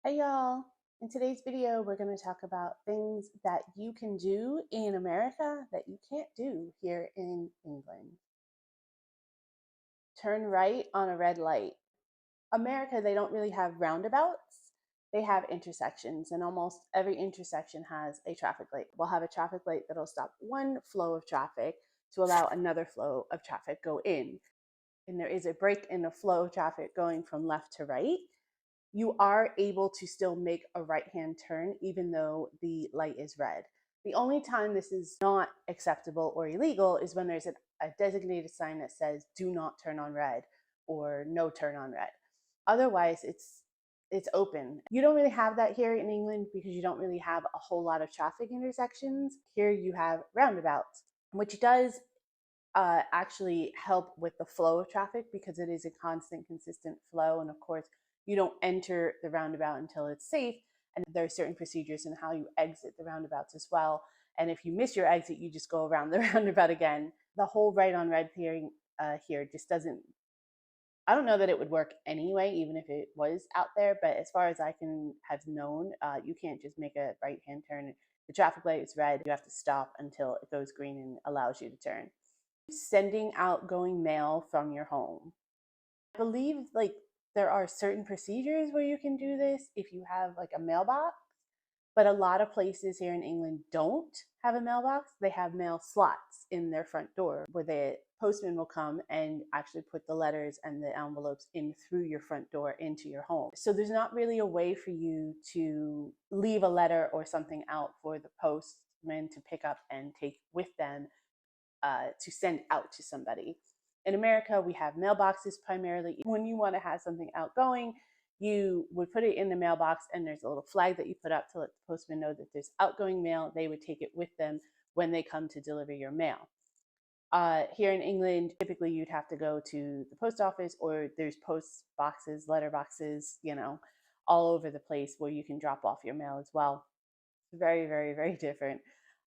Hey y'all! In today's video, we're going to talk about things that you can do in America that you can't do here in England. Turn right on a red light. America, they don't really have roundabouts. They have intersections, and almost every intersection has a traffic light. We'll have a traffic light that'll stop one flow of traffic to allow another flow of traffic go in. And there is a break in the flow of traffic going from left to right. You are able to still make a right-hand turn even though the light is red. The only time this is not acceptable or illegal is when there's a designated sign that says do not turn on red or no turn on red. Otherwise, it's open. You don't really have that here in England because you don't really have a whole lot of traffic intersections. Here you have roundabouts, which does actually help with the flow of traffic because it is a constant, consistent flow. And of course, you don't enter the roundabout until it's safe. And there are certain procedures in how you exit the roundabouts as well. And if you miss your exit, you just go around the roundabout again. The whole right on red theory here just doesn't, I don't know that it would work anyway, even if it was out there. But as far as I can have known, you can't just make a right hand turn. The traffic light is red. You have to stop until it goes green and allows you to turn. Sending outgoing mail from your home. I believe there are certain procedures where you can do this if you have like a mailbox, but a lot of places here in England don't have a mailbox. They have mail slots in their front door where the postman will come and actually put the letters and the envelopes in through your front door into your home. So there's not really a way for you to leave a letter or something out for the postman to pick up and take with them to send out to somebody. In America, we have mailboxes primarily. When you want to have something outgoing, you would put it in the mailbox and there's a little flag that you put up to let the postman know that there's outgoing mail. They would take it with them when they come to deliver your mail. Here in England, typically you'd have to go to the post office or there's post boxes, letter boxes, all over the place where you can drop off your mail as well. Very, very, very different.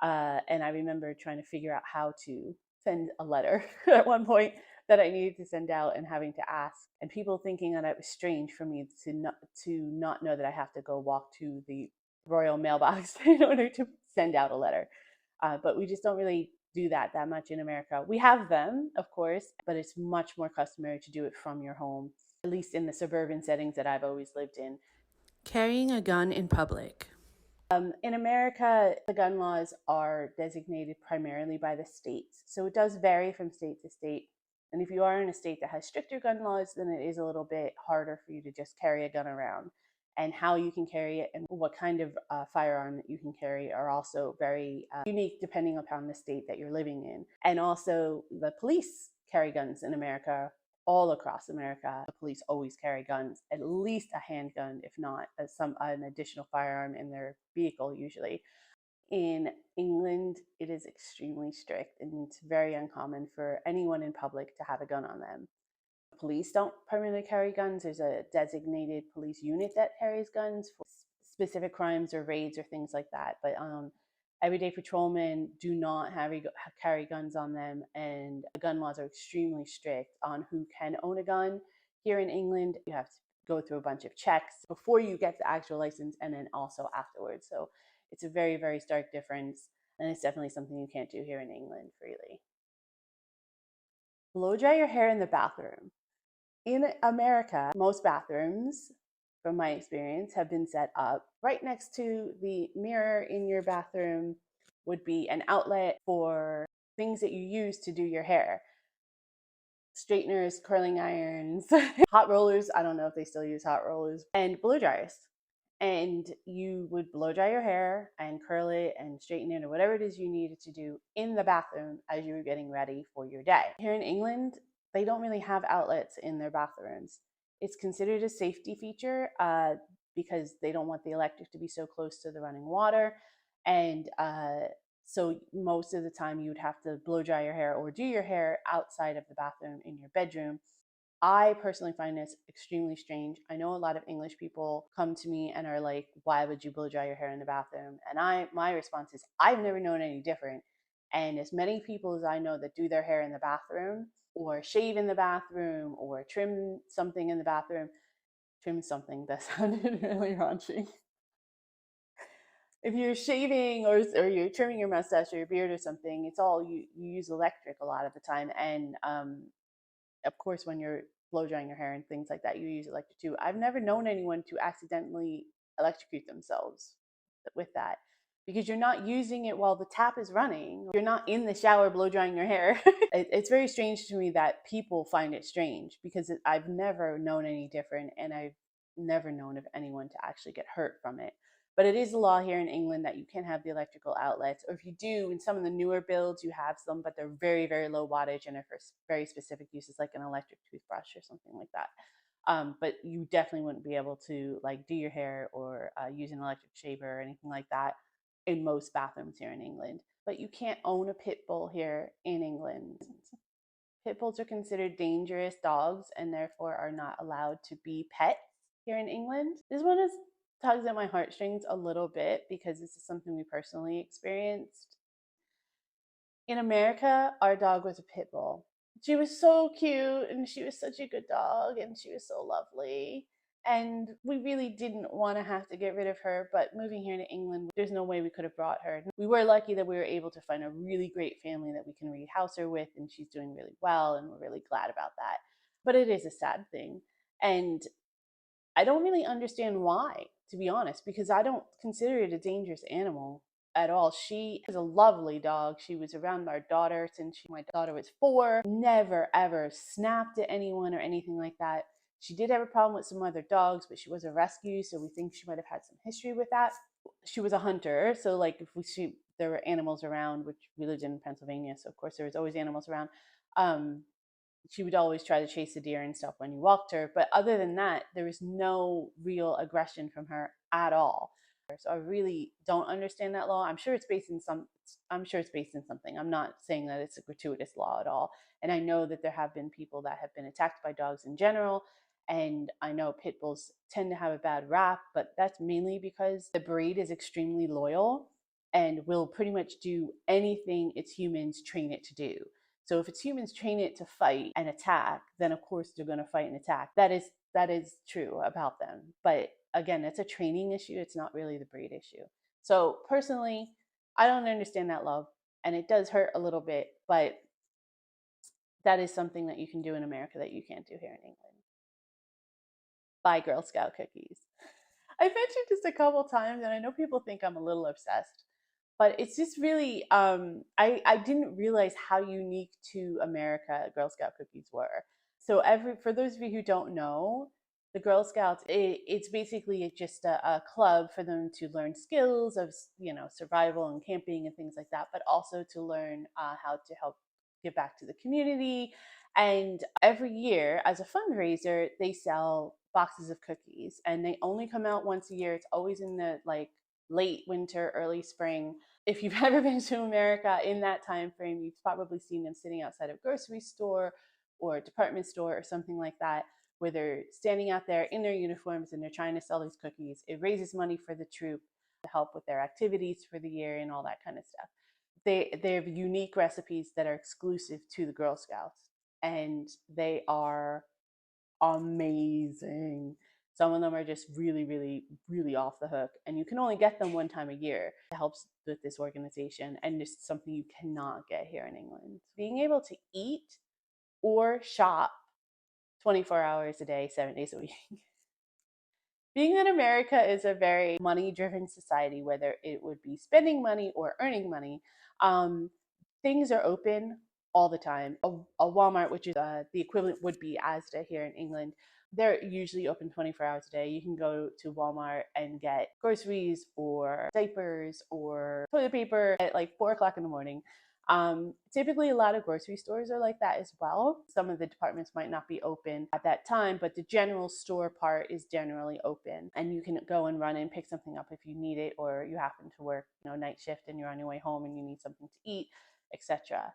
And I remember trying to figure out how to send a letter at one point that I needed to send out and having to ask, and people thinking that it was strange for me to not know that I have to go walk to the royal mailbox in order to send out a letter. But we just don't really do that much in America. We have them, of course, but it's much more customary to do it from your home, at least in the suburban settings that I've always lived in. Carrying a gun in public. In America, the gun laws are designated primarily by the states. So it does vary from state to state. And if you are in a state that has stricter gun laws, then it is a little bit harder for you to just carry a gun around. And how you can carry it and what kind of firearm that you can carry are also very unique depending upon the state that you're living in. And also, the police carry guns in America. All across America, the police always carry guns, at least a handgun, if not an additional firearm in their vehicle usually. In England, it is extremely strict and it's very uncommon for anyone in public to have a gun on them. Police don't primarily carry guns. There's a designated police unit that carries guns for specific crimes or raids or things like that. But everyday patrolmen do not carry guns on them, and gun laws are extremely strict on who can own a gun. Here in England, you have to go through a bunch of checks before you get the actual license and then also afterwards. So it's a very, very stark difference, and it's definitely something you can't do here in England freely. Blow dry your hair in the bathroom. In America, most bathrooms, from my experience, have been set up right next to the mirror in your bathroom would be an outlet for things that you use to do your hair. Straighteners, curling irons, hot rollers. I don't know if they still use hot rollers, and blow dryers. And you would blow dry your hair and curl it and straighten it or whatever it is you needed to do in the bathroom as you were getting ready for your day. Here in England, they don't really have outlets in their bathrooms. It's considered a safety feature because they don't want the electric to be so close to the running water. And so most of the time you would have to blow dry your hair or do your hair outside of the bathroom in your bedroom. I personally find this extremely strange. I know a lot of English people come to me and are like, why would you blow dry your hair in the bathroom? And my response is, I've never known any different. And as many people as I know that do their hair in the bathroom or shave in the bathroom or trim something in the bathroom, trim something that sounded really raunchy. If you're shaving or you're trimming your mustache or your beard or something, it's all you use electric a lot of the time. And of course, when you're blow drying your hair and things like that, you use electric too. I've never known anyone to accidentally electrocute themselves with that because you're not using it while the tap is running. You're not in the shower blow drying your hair. It's very strange to me that people find it strange because I've never known any different, and I've never known of anyone to actually get hurt from it. But it is a law here in England that you can have the electrical outlets, or if you do, in some of the newer builds, you have some, but they're very, very low wattage and are for very specific uses, like an electric toothbrush or something like that. But you definitely wouldn't be able to like do your hair or use an electric shaver or anything like that in most bathrooms here in England. But you can't own a pit bull here in England. Pit bulls are considered dangerous dogs and therefore are not allowed to be pets here in England. This one is tugs at my heartstrings a little bit because this is something we personally experienced. In America, our dog was a pit bull. She was so cute and she was such a good dog and she was so lovely. And we really didn't want to have to get rid of her, but moving here to England, there's no way we could have brought her. We were lucky that we were able to find a really great family that we can rehouse her with, and she's doing really well, and we're really glad about that. But it is a sad thing. And I don't really understand why, to be honest, because I don't consider it a dangerous animal at all. She is a lovely dog. She was around our daughter since my daughter was 4. Never ever snapped at anyone or anything like that. She did have a problem with some other dogs, but she was a rescue, so we think she might have had some history with that. She was a hunter, so like if there were animals around, which we lived in Pennsylvania, so of course there was always animals around. She would always try to chase the deer and stuff when you walked her. But other than that, there was no real aggression from her at all. So I really don't understand that law. I'm sure it's based in something. I'm not saying that it's a gratuitous law at all. And I know that there have been people that have been attacked by dogs in general. And I know pit bulls tend to have a bad rap, but that's mainly because the breed is extremely loyal and will pretty much do anything its humans train it to do. So if its humans train it to fight and attack, then of course they're going to fight and attack. That is true about them. But again, it's a training issue. It's not really the breed issue. So personally, I don't understand that love, and it does hurt a little bit, but that is something that you can do in America that you can't do here in England. Buy Girl Scout cookies. I've mentioned this a couple times, and I know people think I'm a little obsessed, but it's just really I didn't realize how unique to America Girl Scout cookies were. So for those of you who don't know, the Girl Scouts, it's basically just a club for them to learn skills of survival and camping and things like that, but also to learn how to help give back to the community. And every year, as a fundraiser, they sell boxes of cookies, and they only come out once a year. It's always in the late winter, early spring. If you've ever been to America in that time frame, you've probably seen them sitting outside a grocery store or a department store or something like that, where they're standing out there in their uniforms and they're trying to sell these cookies. It raises money for the troop to help with their activities for the year and all that kind of stuff. They have unique recipes that are exclusive to the Girl Scouts, and they are amazing. Some of them are just really, really, really off the hook, and you can only get them one time a year. It helps with this organization, and it's something you cannot get here in England. Being able to eat or shop 24 hours a day, 7 days a week. Being in America is a very money driven society, whether it would be spending money or earning money. Things are open all the time. A Walmart, which is the equivalent would be Asda here in England, they're usually open 24 hours a day. You can go to Walmart and get groceries or diapers or toilet paper at like 4 o'clock in the morning. Typically, a lot of grocery stores are like that as well. Some of the departments might not be open at that time, but the general store part is generally open, and you can go and run and pick something up if you need it, or you happen to work, night shift and you're on your way home and you need something to eat, etc.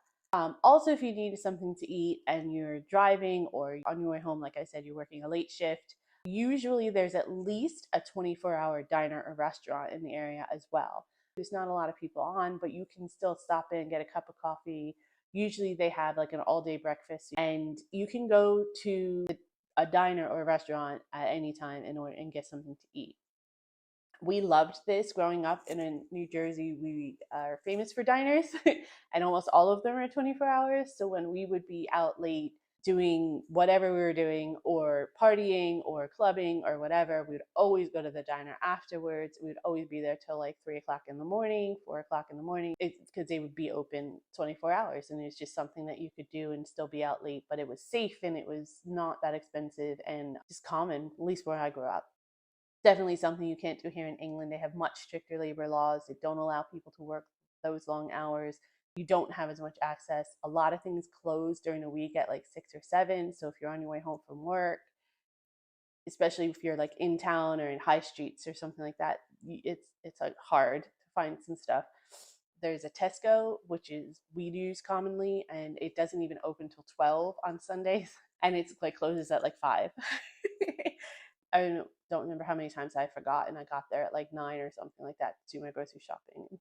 Also, if you need something to eat and you're driving or on your way home, like I said, you're working a late shift, usually there's at least a 24-hour diner or restaurant in the area as well. There's not a lot of people on, but you can still stop in and get a cup of coffee. Usually they have like an all-day breakfast, and you can go to a diner or a restaurant at any time in order and get something to eat. We loved this growing up in New Jersey. We are famous for diners, and almost all of them are 24 hours. So when we would be out late doing whatever we were doing, or partying, or clubbing, or whatever, we would always go to the diner afterwards. We would always be there till like 3 o'clock in the morning, 4 o'clock in the morning, because they would be open 24 hours. And it's just something that you could do and still be out late, but it was safe and it was not that expensive and just common, at least where I grew up. Definitely something you can't do here in England. They have much stricter labor laws. They don't allow people to work those long hours. You don't have as much access. A lot of things close during the week at like 6 or 7. So if you're on your way home from work, especially if you're like in town or in high streets or something like that, it's like hard to find some stuff. There's a Tesco, which is we use commonly, and it doesn't even open till 12 on Sundays, and it's like closes at like 5. I don't remember how many times I forgot, and I got there at like 9 or something like that to do my grocery shopping.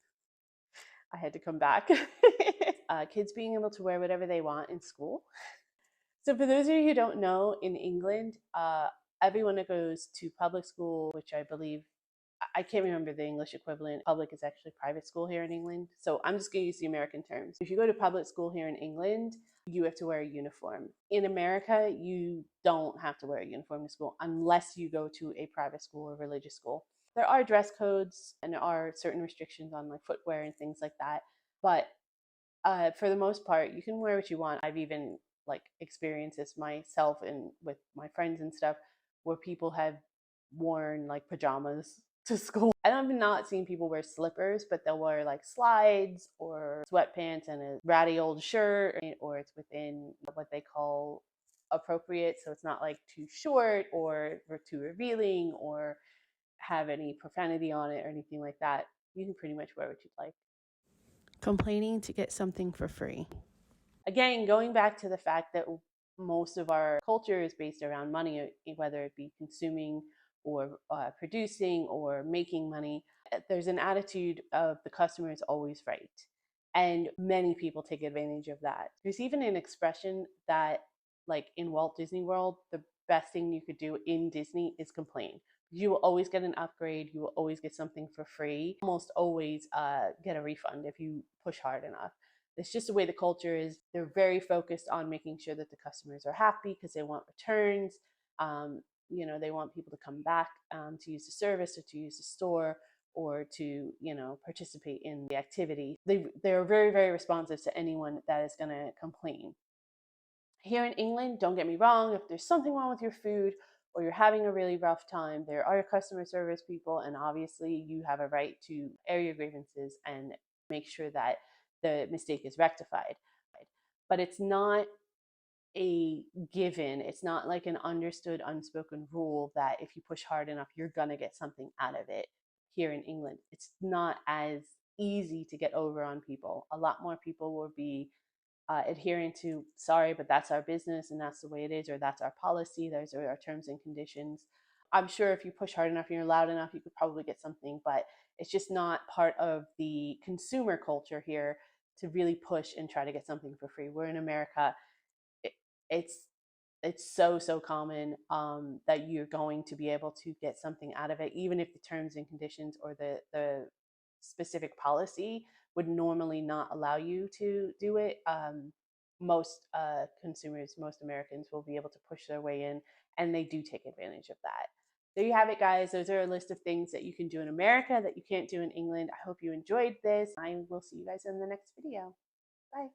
I had to come back. Kids being able to wear whatever they want in school. So, for those of you who don't know, in England, everyone that goes to public school, which I believe, I can't remember the English equivalent. Public is actually private school here in England. So I'm just going to use the American terms. If you go to public school here in England, you have to wear a uniform. In America, you don't have to wear a uniform to school unless you go to a private school or religious school. There are dress codes and there are certain restrictions on like footwear and things like that. But for the most part, you can wear what you want. I've even like experienced this myself and with my friends and stuff, where people have worn like pajamas to school. And I've not seen people wear slippers, but they'll wear like slides or sweatpants and a ratty old shirt, or it's within what they call appropriate. So it's not like too short or too revealing or have any profanity on it or anything like that. You can pretty much wear what you'd like. Complaining to get something for free. Again, going back to the fact that most of our culture is based around money, whether it be consuming or producing or making money, there's an attitude of the customer is always right. And many people take advantage of that. There's even an expression that, like in Walt Disney World, the best thing you could do in Disney is complain. You will always get an upgrade. You will always get something for free. Almost always get a refund if you push hard enough. It's just the way the culture is. They're very focused on making sure that the customers are happy because they want returns. They want people to come back to use the service or to use the store or to participate in the activity. They're very, very responsive to anyone that is going to complain. Here in England, don't get me wrong, if there's something wrong with your food or you're having a really rough time, there are customer service people, and obviously you have a right to air your grievances and make sure that the mistake is rectified. But it's not a given. It's not like an understood, unspoken rule that if you push hard enough, you're going to get something out of it. Here in England, it's not as easy to get over on people. A lot more people will be adhering to, sorry, but that's our business and that's the way it is, or that's our policy, those are our terms and conditions. I'm sure if you push hard enough and you're loud enough, you could probably get something, but it's just not part of the consumer culture here to really push and try to get something for free. We're in America. it, it's it's so common that you're going to be able to get something out of it, even if the terms and conditions or the specific policy would normally not allow you to do it. Most consumers, most Americans will be able to push their way in, and they do take advantage of that. There you have it, guys. Those are a list of things that you can do in America that you can't do in England. I hope you enjoyed this. I will see you guys in the next video. Bye.